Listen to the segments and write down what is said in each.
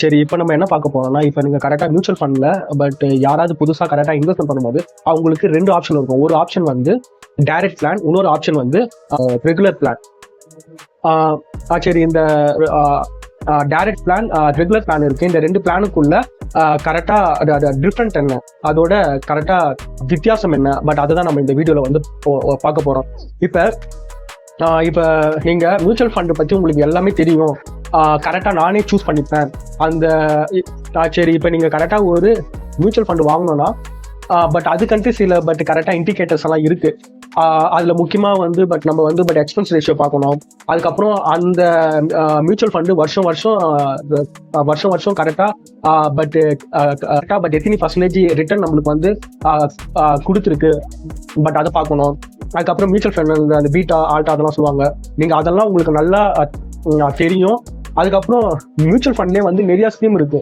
சரி, இப்போ நம்ம என்ன பார்க்க போறோம்னா, இப்போ நீங்க கரெக்டாக மியூச்சுவல் ஃபண்ட்ல பட் யாராவது புதுசாக கரெக்டாக இன்வெஸ்ட்மெண்ட் பண்ணும்போது அவங்களுக்கு ரெண்டு ஆப்ஷன் இருக்கும். ஒரு ஆப்ஷன் வந்து டைரக்ட் பிளான், இன்னொரு ஆப்ஷன் வந்து ரெகுலர் பிளான். சரி, இந்த டைரக்ட் பிளான், ரெகுலர் பிளான் இருக்கு. இந்த ரெண்டு பிளானுக்குள்ள கரெக்டா டிஃப்ரெண்ட் என்ன, அதோட கரெக்டா வித்தியாசம் என்ன, பட் அதுதான் நம்ம இந்த வீடியோல வந்து பார்க்க போறோம். இப்போ நீங்க மியூச்சுவல் ஃபண்ட் பத்தி உங்களுக்கு எல்லாமே தெரியும், கரெக்டா நானே சூஸ் பண்ணிப்பேன் அந்த. சரி, இப்போ நீங்க கரெக்டா ஒரு மியூச்சுவல் ஃபண்ட் வாங்கணும்னா பட் அதுக்கன்ட்டு சில கரெக்டா இண்டிகேட்டர்ஸ் எல்லாம் இருக்கு. அதுல முக்கியமா வந்து நம்ம வந்து எக்ஸ்பென்ஸ் ரேஷியோ பார்க்கணும். அதுக்கப்புறம் அந்த மியூச்சுவல் ஃபண்டு வருஷம் வருஷம் கரெக்டா எத்தனை பர்சன்டேஜ் ரிட்டர்ன் நம்மளுக்கு வந்து கொடுத்துருக்கு, பட் அதை பார்க்கணும். அதுக்கப்புறம் மியூச்சுவல் ஃபண்ட் அந்த பீட்டா ஆல்டா அதெல்லாம் சொல்லுவாங்க, நீங்க அதெல்லாம் உங்களுக்கு நல்லா தெரியும். அதுக்கப்புறம் மியூச்சுவல் ஃபண்ட்லேயே வந்து நிறைய ஸ்கீம் இருக்கு.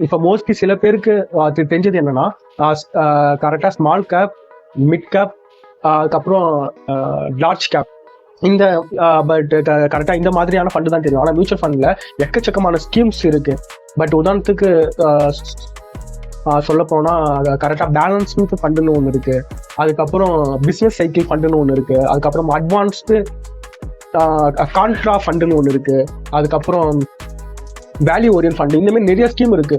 இப்போ மோஸ்ட்லி சில பேருக்கு தெரிஞ்சது என்னன்னா, கரெக்டா ஸ்மால் கேப், மிட் கேப், அதுக்கப்புறம் லார்ஜ் கேப், இந்த கரெக்டா இந்த மாதிரியான ஃபண்டு தான் தெரியும். ஆனால் மியூச்சுவல் ஃபண்ட்ல எக்கச்சக்கமான ஸ்கீம்ஸ் இருக்கு. பட் உதாரணத்துக்கு சொல்ல போனா கரெக்டா பேலன்ஸ்டு ஃபண்டுன்னு ஒன்று இருக்கு, அதுக்கப்புறம் பிசினஸ் சைக்கிள் ஃபண்டுன்னு ஒன்று இருக்கு, அதுக்கப்புறம் அட்வான்ஸ்டு கான்ட்ரா ஃபண்டுன்னு ஒன்று இருக்கு, அதுக்கப்புறம் வேல்யூ ஓரியன்ட் ஃபண்டு, இந்த மாதிரி நிறைய ஸ்கீம் இருக்கு.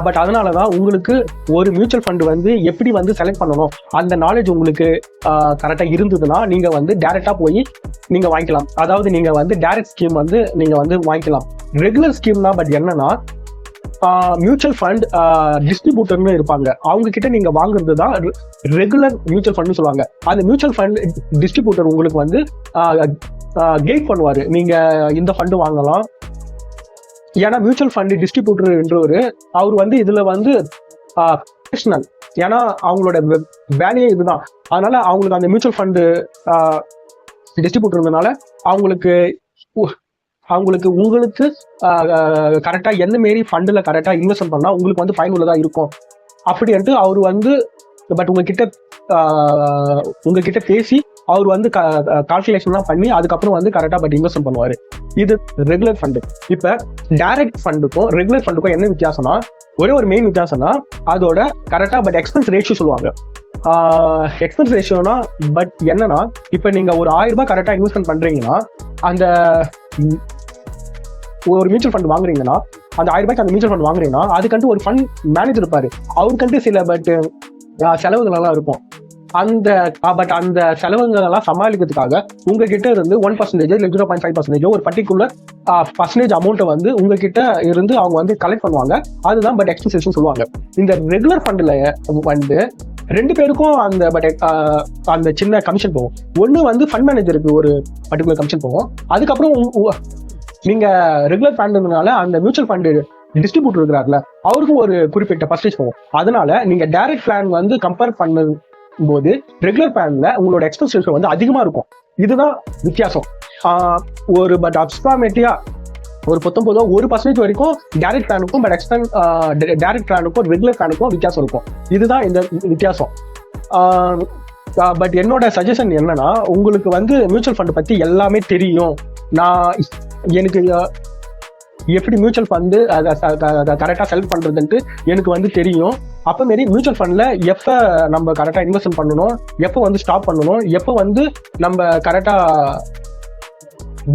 பட் அதனாலதான் உங்களுக்கு ஒரு மியூச்சுவல் ஃபண்ட் வந்து எப்படி வந்து செலக்ட் பண்ணணும் அந்த நாலேஜ் உங்களுக்கு கரெக்டா இருந்ததுன்னா நீங்க வந்து டைரக்டா போய் நீங்க வாங்கிக்கலாம். அதாவது நீங்க வந்து டைரக்ட் ஸ்கீம் வந்து நீங்க வந்து வாங்கிக்கலாம். ரெகுலர் ஸ்கீம்னா பட் என்னன்னா, மியூச்சுவல் ஃபண்ட் டிஸ்ட்ரிபியூட்டர்னு இருப்பாங்க, அவங்க கிட்ட நீங்க வாங்குறது தான் ரெகுலர் மியூச்சுவல் ஃபண்ட் சொல்லுவாங்க. அந்த மியூச்சுவல் ஃபண்ட் டிஸ்ட்ரிபியூட்டர் உங்களுக்கு வந்து கைட் பண்ணுவாரு, நீங்க இந்த ஃபண்டு வாங்கலாம். ஏன்னா மியூச்சுவல் ஃபண்ட் டிஸ்ட்ரிபியூட்டர் என்றவர் அவர் வந்து இதுல வந்து ப்ரொஃபஷனல், ஏன்னா அவங்களோட வேலையே இதுதான். அதனால அவங்களுக்கு அந்த மியூச்சுவல் ஃபண்டு டிஸ்ட்ரிபியூட்டர்னால உங்களுக்கு கரெக்டா எந்த மாரி ஃபண்டுல கரெக்டா இன்வெஸ்ட் பண்ணா உங்களுக்கு வந்து பயனுள்ளதா இருக்கும் அப்படின்ட்டு அவர் வந்து பட் உங்ககிட்ட பேசி அவர் வந்து கால்குலேஷன்லாம் பண்ணி அதுக்கப்புறம் வந்து கரெக்டா இன்வெஸ்ட் பண்ணுவாரு. இது ரெகுலர் ஃபண்டு. இப்ப டைரக்ட் ஃபண்டுக்கும் ரெகுலர் ஃபண்டுக்கும் என்ன வித்தியாசம்னா, ஒரே ஒரு மெயின் வித்தியாசம்னா அதோட கரெக்டா எக்ஸ்பென்ஸ் ரேஷியோ சொல்லுவாங்க. எக்ஸ்பென்ஸ் ரேஷியோனா என்னன்னா, இப்ப நீங்க ஒரு 1000 ரூபாய் கரெக்டா இன்வெஸ்ட்மெண்ட் பண்றீங்கன்னா, அந்த ஒரு மியூச்சுவல் ஃபண்ட் வாங்குறீங்கன்னா, அந்த 1000 ரூபாய்க்கு அந்த மியூச்சுவல் ஃபண்ட் வாங்குறீங்கன்னா அதுக்கன்ட்டு ஒரு ஃபண்ட் மேனேஜர் இருப்பாரு, அவருக்கன்ட்டு சில செலவுகள் எல்லாம் இருக்கும். அந்த செலவுகள் எல்லாம் சமாளிக்கிறதுக்காக உங்ககிட்ட இருந்து 1% இல்லை 0.5% ஒரு பர்டிகுலர் பர்சன்டேஜ் அமௌண்ட்டை வந்து உங்ககிட்ட இருந்து அவங்க வந்து கலெக்ட் பண்ணுவாங்க. அதுதான் எக்ஸ்பென்ஸ் சொல்லுவாங்க. இந்த ரெகுலர் ஃபண்ட்ல வந்து ரெண்டு பேருக்கும் அந்த சின்ன கமிஷன் போகும். ஒன்று வந்து ஃபண்ட் மேனேஜருக்கு ஒரு பர்டிகுலர் கமிஷன் போகும். அதுக்கப்புறம் நீங்க ரெகுலர் ஃபண்ட்னால அந்த மியூச்சுவல் ஃபண்ட் டிஸ்ட்ரிபியூட்டர் இருக்கிறார்ல அவருக்கும் ஒரு குறிப்பிட்ட பர்சன்டேஜ் போகும். அதனால நீங்க டைரக்ட் பிளான் வந்து கம்பேர் பண்ணும்போது ரெகுலர் பிளான்ல உங்களோட எக்ஸ்பென்ஸ் ரேஷியோ வந்து அதிகமா இருக்கும். இதுதான் வித்தியாசம். ஒரு அப்ராக்சிமேட்டா ஒரு 19% வரைக்கும் டைரக்ட் பிளானுக்கும் டைரக்ட் பிளானுக்கும் ரெகுலர் பிளானுக்கும் வித்தியாசம் இருக்கும். இதுதான் இந்த வித்தியாசம். பட் என்னோட சஜஷன் என்னன்னா, உங்களுக்கு வந்து மியூச்சுவல் ஃபண்ட் பத்தி எல்லாமே தெரியும், எனக்கு எப்படி மியூச்சுவல் ஃபண்டு கரெக்டாக செலக்ட் பண்றதுன்ட்டு எனக்கு வந்து தெரியும். அப்போ மாரி மியூச்சுவல் ஃபண்ட்ல எப்போ நம்ம கரெக்டாக இன்வெஸ்ட் பண்ணணும், எப்போ வந்து ஸ்டாப் பண்ணணும், எப்போ வந்து நம்ம கரெக்டாக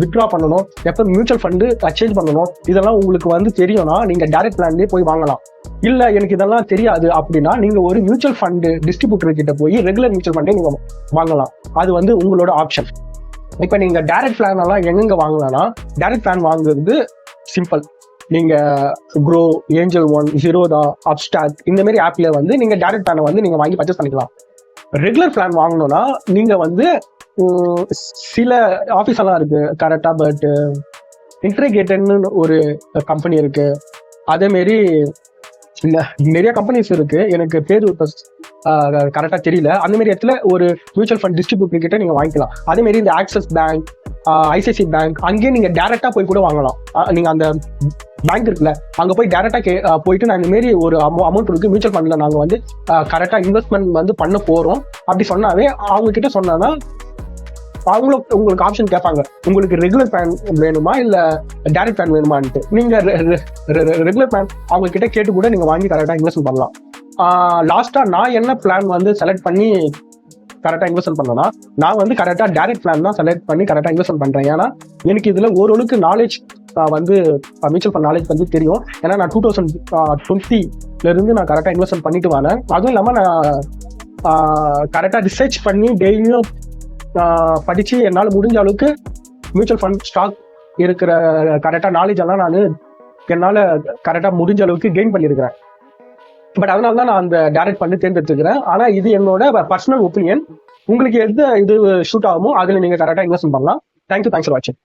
வித்ட்ரா பண்ணணும், எப்போ மியூச்சுவல் ஃபண்டு எக்ஸ்சேஞ்ச் பண்ணணும், இதெல்லாம் உங்களுக்கு வந்து தெரியும்னா நீங்க டைரக்ட் பிளான்லேயே போய் வாங்கலாம். இல்ல எனக்கு இதெல்லாம் தெரியாது அப்படின்னா நீங்க ஒரு மியூச்சுவல் ஃபண்டு டிஸ்ட்ரிபியூட்டர் கிட்ட போய் ரெகுலர் மியூச்சுவல் ஃபண்டே நீங்க வாங்கலாம். அது வந்து உங்களோட ஆப்ஷன். இப்போ நீங்க டைரக்ட் பிளான் எல்லாம் எங்க வாங்கலாம்னா, டைரக்ட் பிளான் வாங்குறது சிம்பிள். நீங்க grow, angel one, Zerodha, Upstox இந்த மாதிரி ஆப்ல வந்து நீங்க டைரக்ட் பிளானை வந்து நீங்க வாங்கி பர்ச்சேஸ் பண்ணிக்கலாம். ரெகுலர் பிளான் வாங்கணும்னா நீங்க வந்து சில ஆஃபீஸ் எல்லாம் இருக்கு கரெக்டா, பட் இன்டர்கேட்டட்னு ஒரு கம்பெனி இருக்கு, அதே மாரி நிறைய கம்பெனிஸ் இருக்கு, எனக்கு பேர் கரெக்டா தெரியல. அந்த மாதிரி இடத்துல ஒரு மியூச்சுவல் ஃபண்ட் டிஸ்ட்ரிபியூட்டர் கிட்ட நீங்க வாங்கிக்கலாம். அதே மாதிரி இந்த ஆக்சிஸ் பேங்க், ஐசிஐசி பேங்க், அங்கேயே நீங்க டைரக்டா போய் கூட வாங்கலாம். நீங்க அந்த பேங்க் இருக்குல்ல, அங்க போய் டைரக்டா போயிட்டு நான் இந்த மாதிரி ஒரு அமௌண்ட் இருக்கு மியூச்சுவல் ஃபண்ட்ல நாங்க வந்து கரெக்டா இன்வெஸ்ட்மெண்ட் வந்து பண்ண போறோம் அப்படி சொன்னாவே அவங்க கிட்ட சொன்னா அவங்களும் உங்களுக்கு ஆப்ஷன் கேட்பாங்க, உங்களுக்கு ரெகுலர் பிளான் வேணுமா இல்ல டைரக்ட் பிளான் வேணுமான்ட்டு. நீங்க ரெகுலர் பிளான் அவங்க கிட்ட கேட்டு கூட நீங்க வாங்கி கரெக்டா இன்வெஸ்ட் பண்ணலாம். லாஸ்டா நான் என்ன பிளான் வந்து செலக்ட் பண்ணி கரெக்டா இன்வெஸ்ட் பண்ணனா, நான் வந்து கரெக்டா டைரக்ட் பிளான் தான் செலக்ட் பண்ணி கரெக்டா இன்வெஸ்ட் பண்றேன். ஏன்னா எனக்கு இதுல ஓரளவுக்கு நாலேஜ் வந்து மியூச்சுவல் ஃபண்ட் நாலேஜ் வந்து தெரியும். ஏன்னா நான் 2020 இருந்து நான் கரெக்டா இன்வெஸ்ட் பண்ணிட்டு வரேன். அதுவும் இல்லாம நான் கரெக்டா ரிசர்ச் பண்ணி டெய்லியும் படிச்சு என்னால் முடிஞ்ச அளவுக்கு மியூச்சுவல் ஃபண்ட் ஸ்டாக் இருக்கிற கரெக்டா நாலேஜ் எல்லாம் நான் என்னால் கரெக்டா முடிஞ்ச அளவுக்கு கெயின் பண்ணியிருக்கிறேன். பட் அதனால தான் நான் அந்த டைரக்ட் பண்ணி தேர்ந்தெடுத்துக்கிறேன். ஆனா இது என்னோட பர்சனல் ஒப்பீனியன். உங்களுக்கு எது இது ஷூட் ஆகுமோ அதுல நீங்க கரெக்டா இன்வெஸ்ட் பண்ணலாம். தேங்க்யூ ஃபார் வாட்சிங்.